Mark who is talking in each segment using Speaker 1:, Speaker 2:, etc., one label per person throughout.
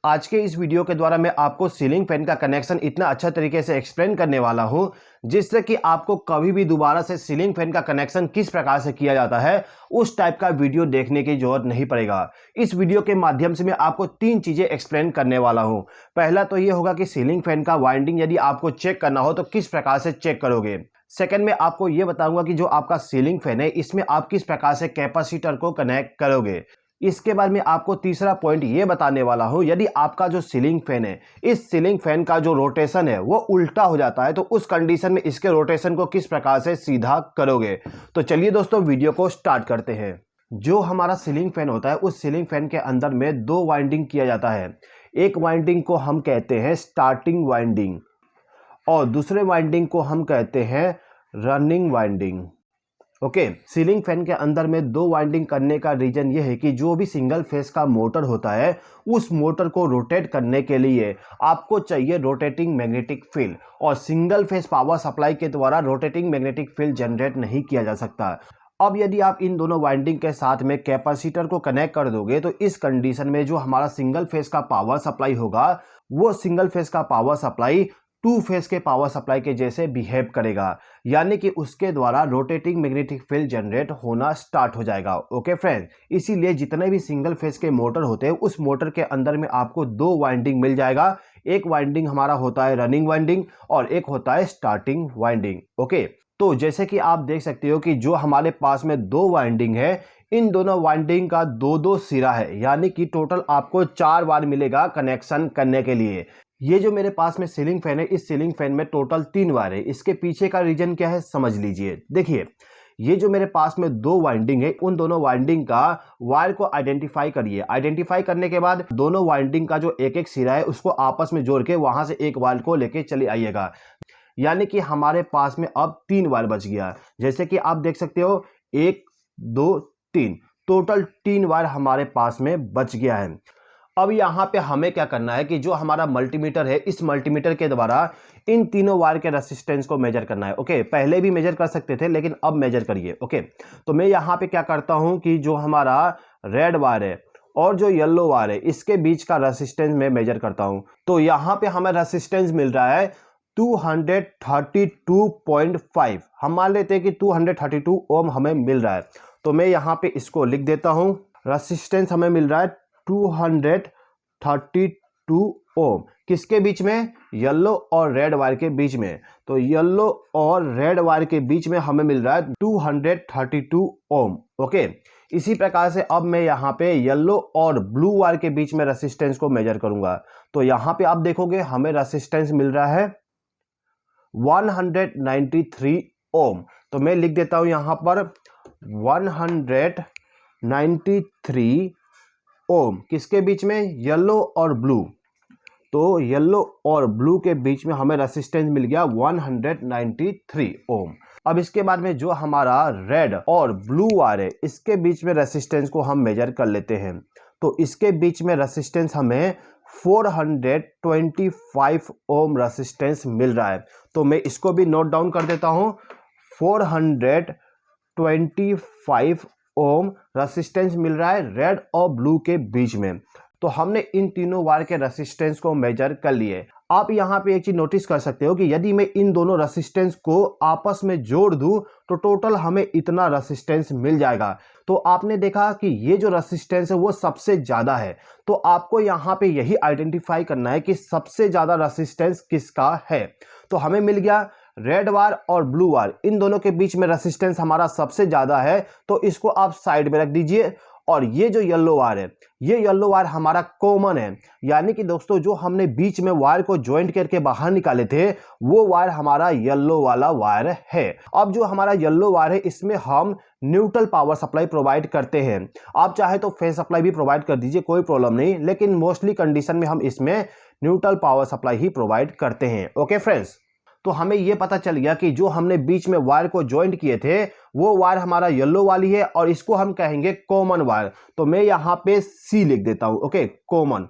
Speaker 1: आज के इस वीडियो के द्वारा मैं आपको सीलिंग फैन का कनेक्शन इतना अच्छा तरीके से एक्सप्लेन करने वाला हूं जिससे कि आपको कभी भी दोबारा से सीलिंग फैन का कनेक्शन किस प्रकार से किया जाता है उस टाइप का वीडियो देखने की जरूरत नहीं पड़ेगा। इस वीडियो के माध्यम से मैं आपको तीन चीजें एक्सप्लेन करने वाला हूं। पहला तो ये होगा कि सीलिंग फैन का वाइंडिंग यदि आपको चेक करना हो तो किस प्रकार से चेक करोगे। सेकंड में आपको ये बताऊंगा कि जो आपका सीलिंग फैन है इसमें आप किस प्रकार से कैपेसिटर को कनेक्ट करोगे। इसके बाद में आपको तीसरा पॉइंट ये बताने वाला हूं, यदि आपका जो सीलिंग फैन है इस सीलिंग फैन का जो रोटेशन है वो उल्टा हो जाता है तो उस कंडीशन में इसके रोटेशन को किस प्रकार से सीधा करोगे। तो चलिए दोस्तों वीडियो को स्टार्ट करते हैं। जो हमारा सीलिंग फैन होता है उस सीलिंग फैन के अंदर में दो वाइंडिंग किया जाता है। एक वाइंडिंग को हम कहते हैं स्टार्टिंग वाइंडिंग और दूसरे वाइंडिंग को हम कहते हैं running winding. Okay, ceiling fan के अंदर में दो वाइंडिंग करने का रीजन ये है कि जो भी सिंगल फेस का मोटर होता है उस मोटर को रोटेट करने के लिए आपको चाहिए रोटेटिंग मैग्नेटिक फील्ड, और सिंगल फेस पावर सप्लाई के द्वारा रोटेटिंग मैग्नेटिक फील्ड जनरेट नहीं किया जा सकता। अब यदि आप इन दोनों वाइंडिंग के साथ में कैपेसिटर को कनेक्ट कर दोगे तो इस कंडीशन में जो हमारा सिंगल फेस का पावर सप्लाई होगा वो सिंगल फेस का पावर सप्लाई टू फेस के पावर सप्लाई के जैसे बिहेव करेगा, यानी कि उसके द्वारा रोटेटिंग मैग्नेटिक फील्ड जनरेट होना स्टार्ट हो जाएगा। ओके फ्रेंड, इसीलिए जितने भी सिंगल फेस के मोटर होते हैं उस मोटर के अंदर में आपको दो वाइंडिंग मिल जाएगा। एक वाइंडिंग हमारा होता है रनिंग वाइंडिंग और एक होता है स्टार्टिंग वाइंडिंग। ओके, तो जैसे कि आप देख सकते हो कि जो हमारे पास में दो वाइंडिंग है इन दोनों वाइंडिंग का दो दो सिरा है, यानी कि टोटल आपको 4 बार मिलेगा कनेक्शन करने के लिए। ये जो मेरे पास में सीलिंग फैन है इस सीलिंग फैन में टोटल 3 वायर है। इसके पीछे का रीजन क्या है समझ लीजिए। देखिए, ये जो मेरे पास में दो वाइंडिंग है उन दोनों वाइंडिंग का वायर को आइडेंटिफाई करिए। आइडेंटिफाई करने के बाद दोनों वाइंडिंग का जो एक एक सिरा है उसको आपस में जोड़ के वहां से एक वायर को लेके चले आइएगा, यानी कि हमारे पास में अब 3 वायर बच गया। जैसे कि आप देख सकते हो 1 2 3, टोटल 3 वायर हमारे पास में बच गया है। अब यहाँ पे हमें क्या करना है कि जो हमारा मल्टीमीटर है इस मल्टीमीटर के द्वारा इन तीनों वायर के रेसिस्टेंस को मेजर करना है। ओके, पहले भी मेजर कर सकते थे लेकिन अब मेजर करिए। ओके, तो मैं यहाँ पे क्या करता हूँ कि जो हमारा रेड वायर है और जो येलो वायर है इसके बीच का रेसिस्टेंस मैं मेजर करता हूँ। तो यहाँ पे हमें रेसिस्टेंस मिल रहा है 232.5। हम मान लेते हैं कि 232 ओम हमें मिल रहा है, तो मैं यहाँ पे इसको लिख देता हूँ। रेसिस्टेंस हमें मिल रहा है 232 ओम, किसके बीच में? येलो और रेड वायर के बीच में। तो येलो और रेड वायर के बीच में हमें मिल रहा है 232 ओम। ओके, इसी प्रकार से अब मैं यहाँ पे येलो और ब्लू वायर के बीच में रेसिस्टेंस को मेजर करूंगा। तो यहाँ पे आप देखोगे हमें रेसिस्टेंस मिल रहा है 193 ओम। तो मैं लिख देता हूं यहां पर 193 ओम, किसके बीच में? येलो और ब्लू। तो येलो और ब्लू के बीच में हमें रेसिस्टेंस मिल गया 193 ओम। अब इसके बाद में जो हमारा रेड और ब्लू वायर है इसके बीच में रेसिस्टेंस को हम मेजर कर लेते हैं। तो इसके बीच में रेसिस्टेंस हमें 425 ओम रेसिस्टेंस मिल रहा है। तो मैं इसको भी नोट डाउन कर देता हूं। 425 ओम रेसिस्टेंस मिल रहा है रेड और ब्लू के बीच में। तो हमने इन तीनों वायर के रेसिस्टेंस को मेजर कर लिए। आप यहाँ पे एक चीज नोटिस कर सकते हो कि यदि मैं इन दोनों रेसिस्टेंस को आपस में जोड़ दूं तो टोटल हमें इतना रेसिस्टेंस मिल जाएगा। तो आपने देखा कि ये जो रेसिस्टेंस है वो सबसे ज्यादा है। तो आपको यहाँ पे यही आइडेंटिफाई करना है कि सबसे ज्यादा रेसिस्टेंस किसका है। तो हमें मिल गया रेड वायर और ब्लू वायर, इन दोनों के बीच में रेसिस्टेंस हमारा सबसे ज्यादा है, तो इसको आप साइड में रख दीजिए। और ये जो येलो वायर है ये येलो वायर हमारा कॉमन है, यानी कि दोस्तों जो हमने बीच में वायर को ज्वाइंट करके बाहर निकाले थे वो वायर हमारा येलो वाला वायर है। अब जो हमारा येलो वायर है इसमें हम न्यूट्रल पावर सप्लाई प्रोवाइड करते हैं। आप चाहे तो फेस सप्लाई भी प्रोवाइड कर दीजिए, कोई प्रॉब्लम नहीं, लेकिन मोस्टली कंडीशन में हम इसमें न्यूट्रल पावर सप्लाई ही प्रोवाइड करते हैं। ओके फ्रेंड्स, तो हमें यह पता चल गया कि जो हमने बीच में वायर को ज्वाइंट किए थे वो वायर हमारा येलो वाली है और इसको हम कहेंगे कॉमन वायर। तो मैं यहां पे सी लिख देता हूं। ओके, कॉमन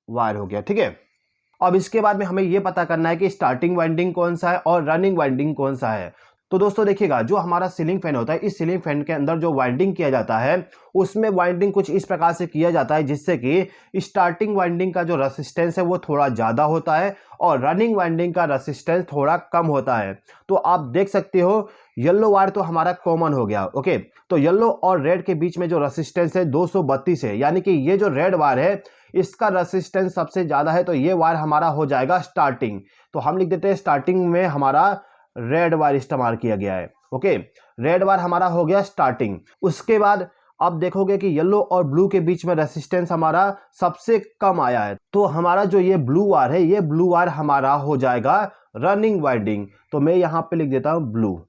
Speaker 1: वायर हो गया, ठीक है। अब इसके बाद में हमें यह पता करना है कि स्टार्टिंग वाइंडिंग कौन सा है और रनिंग वाइंडिंग कौन सा है। तो दोस्तों देखिएगा, जो हमारा सीलिंग फैन होता है, इस सीलिंग फैन के अंदर जो वाइंडिंग किया जाता है उसमें वाइंडिंग कुछ इस प्रकार से किया जाता है जिससे कि स्टार्टिंग वाइंडिंग का जो रेसिस्टेंस है वो थोड़ा ज़्यादा होता है और रनिंग वाइंडिंग का रेसिस्टेंस थोड़ा कम होता है। तो आप देख सकते हो येलो वायर तो हमारा कॉमन हो गया। ओके, तो येलो और रेड के बीच में जो रेसिस्टेंस है 232 है, यानी कि ये जो रेड वायर है इसका रेसिस्टेंस सबसे ज़्यादा है, तो ये वायर हमारा हो जाएगा स्टार्टिंग। तो हम लिख देते हैं स्टार्टिंग में हमारा रेड वायर इस्तेमाल किया गया है। ओके, रेड वायर हमारा हो गया स्टार्टिंग। उसके बाद आप देखोगे कि येलो और ब्लू के बीच में रेसिस्टेंस हमारा सबसे कम आया है, तो हमारा जो ये ब्लू वायर है, ये ब्लू वायर हमारा हो जाएगा रनिंग वाइंडिंग। तो मैं यहाँ पे लिख देता हूँ ब्लू,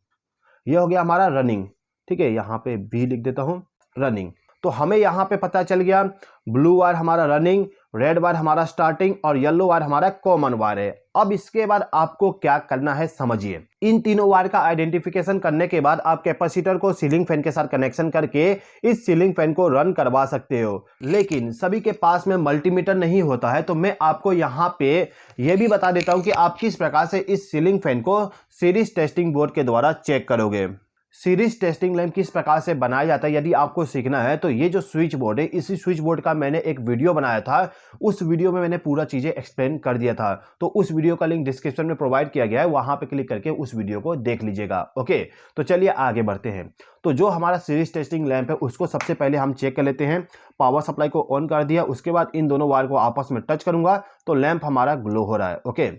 Speaker 1: ये हो गया हमारा रनिंग। ठीक है, यहाँ पे भी लिख देता हूँ रनिंग। तो हमें यहाँ पे पता चल गया ब्लू वायर हमारा रनिंग, रेड वायर हमारा स्टार्टिंग और येलो वायर हमारा कॉमन वायर है। अब इसके बाद आपको क्या करना है समझिए। इन तीनों वायर का आइडेंटिफिकेशन करने के बाद आप कैपेसिटर को सीलिंग फैन के साथ कनेक्शन करके इस सीलिंग फैन को रन करवा सकते हो। लेकिन सभी के पास में मल्टीमीटर नहीं होता है, तो मैं आपको यहाँ पे ये भी बता देता हूँ कि आप किस प्रकार से इस सीलिंग फैन को सीरीज टेस्टिंग बोर्ड के द्वारा चेक करोगे। सीरीज टेस्टिंग लैंप किस प्रकार से बनाया जाता है यदि आपको सीखना है तो ये जो स्विच बोर्ड है, इसी स्विच बोर्ड का मैंने एक वीडियो बनाया था। उस वीडियो में मैंने पूरा चीजें एक्सप्लेन कर दिया था, तो उस वीडियो का लिंक डिस्क्रिप्शन में प्रोवाइड किया गया है, वहां पे क्लिक करके उस वीडियो को देख लीजिएगा। ओके, तो चलिए आगे बढ़ते हैं। तो जो हमारा सीरीज टेस्टिंग लैंप है उसको सबसे पहले हम चेक कर लेते हैं। पावर सप्लाई को ऑन कर दिया, उसके बाद इन दोनों वायर को आपस में टच करूंगा तो लैंप हमारा ग्लो हो रहा है। ओके,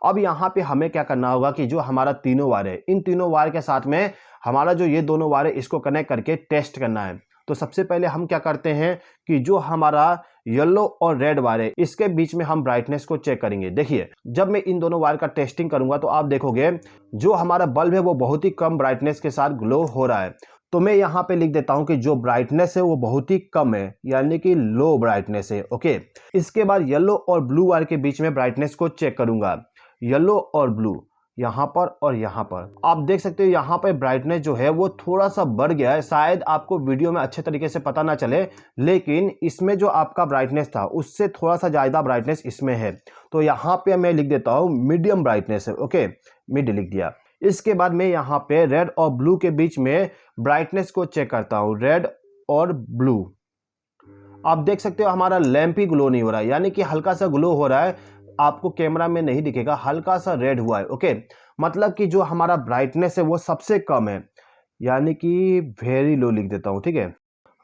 Speaker 1: अब यहाँ पे हमें क्या करना होगा कि जो हमारा तीनों वायर है, इन तीनों वायर के साथ में हमारा जो ये दोनों वायर है इसको कनेक्ट करके टेस्ट करना है। तो सबसे पहले हम क्या करते हैं कि जो हमारा येलो और रेड वायर है इसके बीच में हम ब्राइटनेस को चेक करेंगे। देखिए, जब मैं इन दोनों वायर का टेस्टिंग करूंगा तो आप देखोगे जो हमारा बल्ब है वो बहुत ही कम ब्राइटनेस के साथ ग्लो हो रहा है। तो मैं यहाँ पे लिख देता हूं कि जो ब्राइटनेस है वो बहुत ही कम है, यानी कि लो ब्राइटनेस है। ओके, इसके बाद येलो और ब्लू वायर के बीच में ब्राइटनेस को चेक करूंगा। येलो और ब्लू यहाँ पर और यहाँ पर आप देख सकते हो यहाँ पर ब्राइटनेस जो है वो थोड़ा सा बढ़ गया है। शायद आपको वीडियो में अच्छे तरीके से पता ना चले, लेकिन इसमें जो आपका ब्राइटनेस था उससे थोड़ा सा ज़्यादा ब्राइटनेस इसमें है। तो यहाँ पे मैं लिख देता हूँ मीडियम ब्राइटनेस है। ओके, मिड लिख दिया। इसके बाद मैं यहाँ पे रेड और ब्लू के बीच में ब्राइटनेस को चेक करता हूँ, रेड और ब्लू। आप देख सकते हो हमारा लैंप ही ग्लो नहीं हो रहा है, यानी कि हल्का सा ग्लो हो रहा है, आपको कैमरा में नहीं दिखेगा, हल्का सा रेड हुआ है। ओके, मतलब कि जो हमारा ब्राइटनेस है वो सबसे कम है, यानी कि वेरी लो लिख देता हूँ। ठीक है,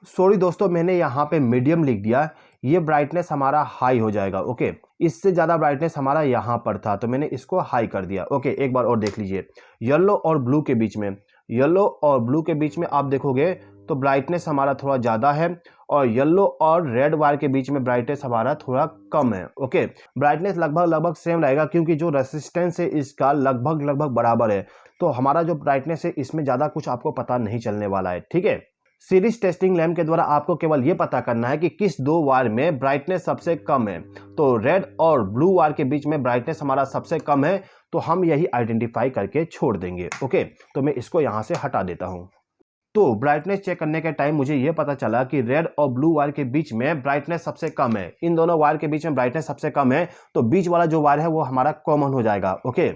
Speaker 1: सॉरी दोस्तों, मैंने यहाँ पे मीडियम लिख दिया, ये ब्राइटनेस हमारा हाई हो जाएगा। ओके, इससे ज़्यादा ब्राइटनेस हमारा यहाँ पर था तो मैंने इसको हाई कर दिया। ओके, एक बार और देख लीजिए। येलो और ब्लू के बीच में, येलो और ब्लू के बीच में आप देखोगे तो ब्राइटनेस हमारा थोड़ा ज़्यादा है और येलो और रेड वायर के बीच में ब्राइटनेस हमारा थोड़ा कम है। ओके, ब्राइटनेस लगभग सेम रहेगा क्योंकि जो रेसिस्टेंस है इसका लगभग बराबर है, तो हमारा जो ब्राइटनेस है इसमें ज़्यादा कुछ आपको पता नहीं चलने वाला है। ठीक है, सीरीज टेस्टिंग लैंप के द्वारा आपको केवल ये पता करना है कि किस दो वायर में ब्राइटनेस सबसे कम है। तो रेड और ब्लू वायर के बीच में ब्राइटनेस हमारा सबसे कम है, तो हम यही आइडेंटिफाई करके छोड़ देंगे। ओके, तो मैं इसको यहाँ से हटा देता हूँ। तो ब्राइटनेस चेक करने के टाइम मुझे यह पता चला कि रेड और ब्लू वायर के बीच में ब्राइटनेस सबसे कम है। इन दोनों वायर के बीच में ब्राइटनेस सबसे कम है, तो बीच वाला जो वायर है वो हमारा कॉमन हो जाएगा। ओके,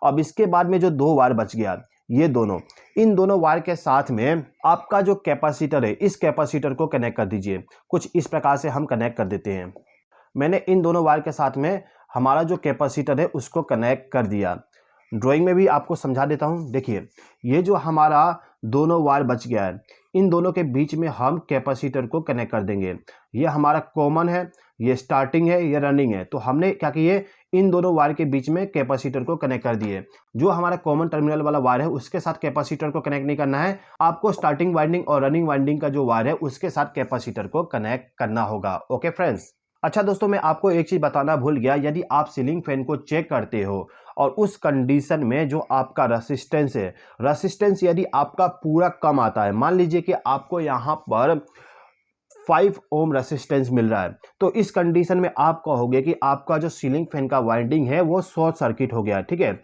Speaker 1: अब इसके बाद में जो दो वायर बच गया, ये दोनों, इन दोनों वायर के साथ में आपका जो कैपेसिटर है, इस कैपेसिटर को कनेक्ट कर दीजिए। कुछ इस प्रकार से हम कनेक्ट कर देते हैं। मैंने इन दोनों वायर के साथ में हमारा जो कैपेसिटर है उसको कनेक्ट कर दिया। ड्राइंग में भी आपको समझा देता हूं। देखिए, ये जो हमारा दोनों वायर बच गया है, इन दोनों के बीच में हम कैपेसिटर को कनेक्ट कर देंगे। ये हमारा कॉमन है, ये स्टार्टिंग है, ये रनिंग है। तो हमने क्या किए, इन दोनों वायर के बीच में कैपेसिटर को कनेक्ट कर दिए। जो हमारा कॉमन टर्मिनल वाला वायर है उसके साथ कैपेसिटर को कनेक्ट नहीं करना है, आपको स्टार्टिंग वाइंडिंग और रनिंग वाइंडिंग का जो वायर है उसके साथ कैपेसिटर को कनेक्ट करना होगा। ओके फ्रेंड्स, अच्छा दोस्तों, मैं आपको एक चीज बताना भूल गया। यदि आप सीलिंग फैन को चेक करते हो और उस कंडीशन में जो आपका रेसिस्टेंस है, रेसिस्टेंस यदि आपका पूरा कम आता है, मान लीजिए कि आपको यहाँ पर 5 ओम रेसिस्टेंस मिल रहा है, तो इस कंडीशन में आप कहोगे कि आपका जो सीलिंग फैन का वाइंडिंग है वो शॉर्ट सर्किट हो गया। ठीक है,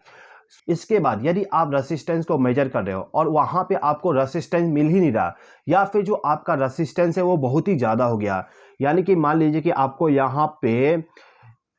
Speaker 1: इसके बाद यदि आप रेसिस्टेंस को मेजर कर रहे हो और वहां पे आपको रेसिस्टेंस मिल ही नहीं रहा, या फिर जो आपका रेसिस्टेंस है वो बहुत ही ज़्यादा हो गया, यानी कि मान लीजिए कि आपको यहाँ पे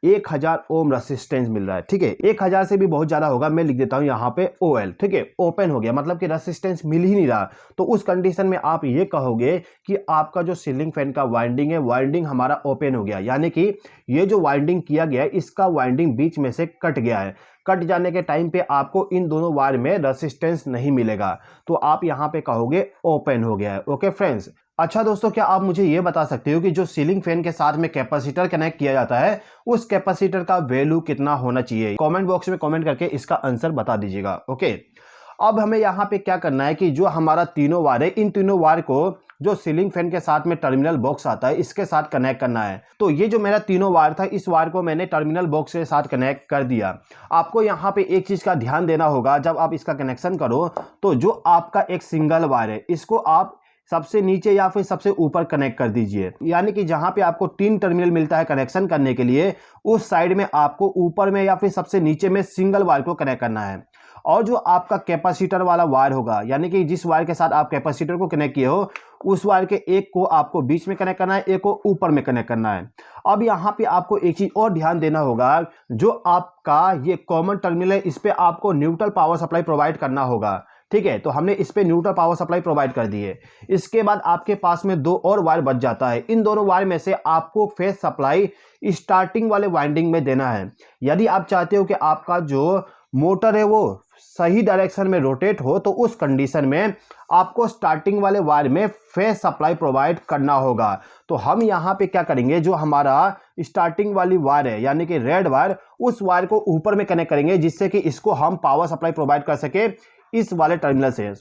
Speaker 1: 1000 ओम रेसिस्टेंस मिल रहा है। ठीक है, 1000 से भी बहुत ज्यादा होगा, मैं लिख देता हूं यहाँ पे OL। ठीक है, ओपन हो गया, मतलब कि रेसिस्टेंस मिल ही नहीं रहा। तो उस कंडीशन में आप ये कहोगे कि आपका जो सीलिंग फैन का वाइंडिंग है, वाइंडिंग हमारा ओपन हो गया, यानी कि ये जो वाइंडिंग किया गया है इसका वाइंडिंग बीच में से कट गया है। कट जाने के टाइम पे आपको इन दोनों वायर में रेसिस्टेंस नहीं मिलेगा, तो आप यहाँ पे कहोगे ओपन हो गया है। Okay friends. अच्छा दोस्तों, क्या आप मुझे ये बता सकते हो कि जो सीलिंग फैन के साथ में कैपेसिटर कनेक्ट किया जाता है उस कैपेसिटर का वैल्यू कितना होना चाहिए? कमेंट बॉक्स में कमेंट करके इसका आंसर बता दीजिएगा। ओके, अब हमें यहाँ पे क्या करना है कि जो हमारा तीनों वायर है, इन तीनों वायर को जो सीलिंग फैन के साथ में टर्मिनल बॉक्स आता है इसके साथ कनेक्ट करना है। तो ये जो मेरा तीनों वायर था, इस वायर को मैंने टर्मिनल बॉक्स के साथ कनेक्ट कर दिया। आपको यहाँ पे एक चीज का ध्यान देना होगा, जब आप इसका कनेक्शन करो तो जो आपका एक सिंगल वायर है इसको आप सबसे नीचे या फिर सबसे ऊपर कनेक्ट कर दीजिए, यानी कि जहां पे आपको 3 टर्मिनल मिलता है कनेक्शन करने के लिए, उस साइड में आपको ऊपर में या फिर सबसे नीचे में सिंगल वायर को कनेक्ट करना है। और जो आपका कैपेसिटर वाला वायर होगा, यानी कि जिस वायर के साथ आप कैपेसिटर को कनेक्ट किए हो, उस वायर के एक को आपको बीच में कनेक्ट करना है, एक को ऊपर में कनेक्ट करना है। अब यहाँ पे आपको एक चीज और ध्यान देना होगा, जो आपका ये कॉमन टर्मिनल है इस पे आपको न्यूट्रल पावर सप्लाई प्रोवाइड करना होगा। ठीक है, तो हमने इस पे न्यूट्रल पावर सप्लाई प्रोवाइड कर दी है। इसके बाद आपके पास में 2 और वायर बच जाता है। इन दोनों वायर में से आपको फेज सप्लाई स्टार्टिंग वाले वाइंडिंग में देना है। यदि आप चाहते हो कि आपका जो मोटर है वो सही डायरेक्शन में रोटेट हो, तो उस कंडीशन में आपको स्टार्टिंग वाले वायर में फेज सप्लाई प्रोवाइड करना होगा। तो हम यहाँ पे क्या करेंगे, जो हमारा स्टार्टिंग वाली वायर है यानी कि रेड वायर, उस वायर को ऊपर में कनेक्ट करेंगे, जिससे कि इसको हम पावर सप्लाई प्रोवाइड कर सके इस वाले टर्मिनल से।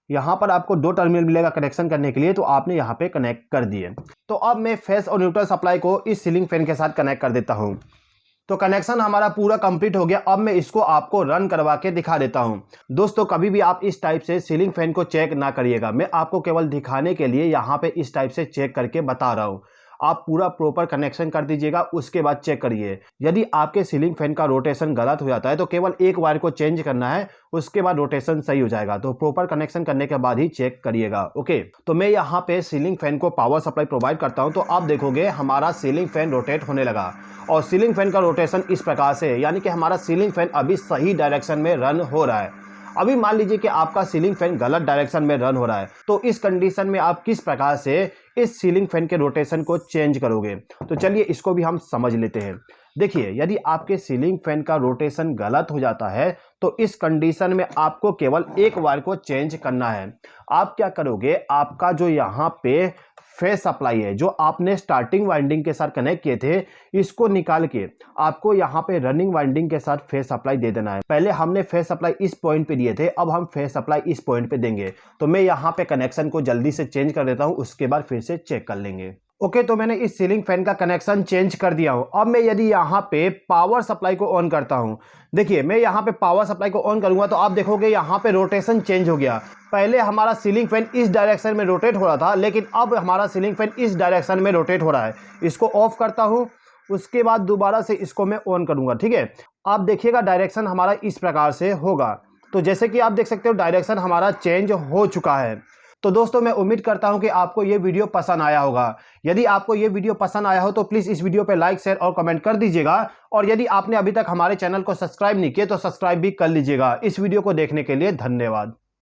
Speaker 1: यहाँ पर आपको 2 टर्मिनल मिलेगा कनेक्शन करने के लिए, तो आपने यहाँ पे कनेक्ट कर दिए। तो अब मैं फेज और न्यूट्रल सप्लाई को इस सीलिंग फैन के साथ कनेक्ट कर देता हूँ। तो कनेक्शन हमारा पूरा कंप्लीट हो गया। अब मैं इसको आपको रन करवा के दिखा देता हूं। दोस्तों, कभी भी आप इस टाइप से सीलिंग फैन को चेक ना करिएगा, मैं आपको केवल दिखाने के लिए यहाँ पे इस टाइप से चेक करके बता रहा हूं। आप पूरा प्रॉपर कनेक्शन कर दीजिएगा, उसके बाद चेक करिए। यदि आपके सीलिंग फैन का रोटेशन गलत हो जाता है तो केवल एक वायर को चेंज करना है, उसके बाद रोटेशन सही हो जाएगा। तो प्रॉपर कनेक्शन करने के बाद ही चेक करिएगा। ओके, तो मैं यहाँ पे सीलिंग फैन को पावर सप्लाई प्रोवाइड करता हूँ, तो आप देखोगे हमारा सीलिंग फैन रोटेट होने लगा। और सीलिंग फैन का रोटेशन इस प्रकार से है, यानी कि हमारा सीलिंग फैन अभी सही डायरेक्शन में रन हो रहा है। अभी मान लीजिए कि आपका सीलिंग फैन गलत डायरेक्शन में रन हो रहा है, तो इस कंडीशन में आप किस प्रकार से इस सीलिंग फैन के रोटेशन को चेंज करोगे? तो चलिए इसको भी हम समझ लेते हैं। देखिए, यदि आपके सीलिंग फैन का रोटेशन गलत हो जाता है तो इस कंडीशन में आपको केवल एक वायर को चेंज करना है। आप क्या करोगे, आपका जो यहाँ पे फेज सप्लाई है, जो आपने स्टार्टिंग वाइंडिंग के साथ कनेक्ट किए थे, इसको निकाल के आपको यहाँ पे रनिंग वाइंडिंग के साथ फेज सप्लाई दे देना है। पहले हमने फेज सप्लाई इस पॉइंट पे दिए थे, अब हम फेज सप्लाई इस पॉइंट पे देंगे। तो मैं यहाँ पे कनेक्शन को जल्दी से चेंज कर देता हूँ, उसके बाद फिर से चेक कर लेंगे। ओके, तो मैंने इस सीलिंग फैन का कनेक्शन चेंज कर दिया हूं। अब मैं यदि यहाँ पे पावर सप्लाई को ऑन करता हूं, देखिए मैं यहाँ पे पावर सप्लाई को ऑन करूंगा तो आप देखोगे यहाँ पे रोटेशन चेंज हो गया। पहले हमारा सीलिंग फैन इस डायरेक्शन में रोटेट हो रहा था, लेकिन अब हमारा सीलिंग फैन इस डायरेक्शन में रोटेट हो रहा है। इसको ऑफ करता हूँ, उसके बाद दोबारा से इसको मैं ऑन करूंगा। ठीक है, आप देखिएगा डायरेक्शन हमारा इस प्रकार से होगा। तो जैसे कि आप देख सकते हो डायरेक्शन हमारा चेंज हो चुका है। तो दोस्तों, मैं उम्मीद करता हूं कि आपको ये वीडियो पसंद आया होगा। यदि आपको ये वीडियो पसंद आया हो तो प्लीज़ इस वीडियो पे लाइक, शेयर और कमेंट कर दीजिएगा। और यदि आपने अभी तक हमारे चैनल को सब्सक्राइब नहीं किया तो सब्सक्राइब भी कर लीजिएगा। इस वीडियो को देखने के लिए धन्यवाद।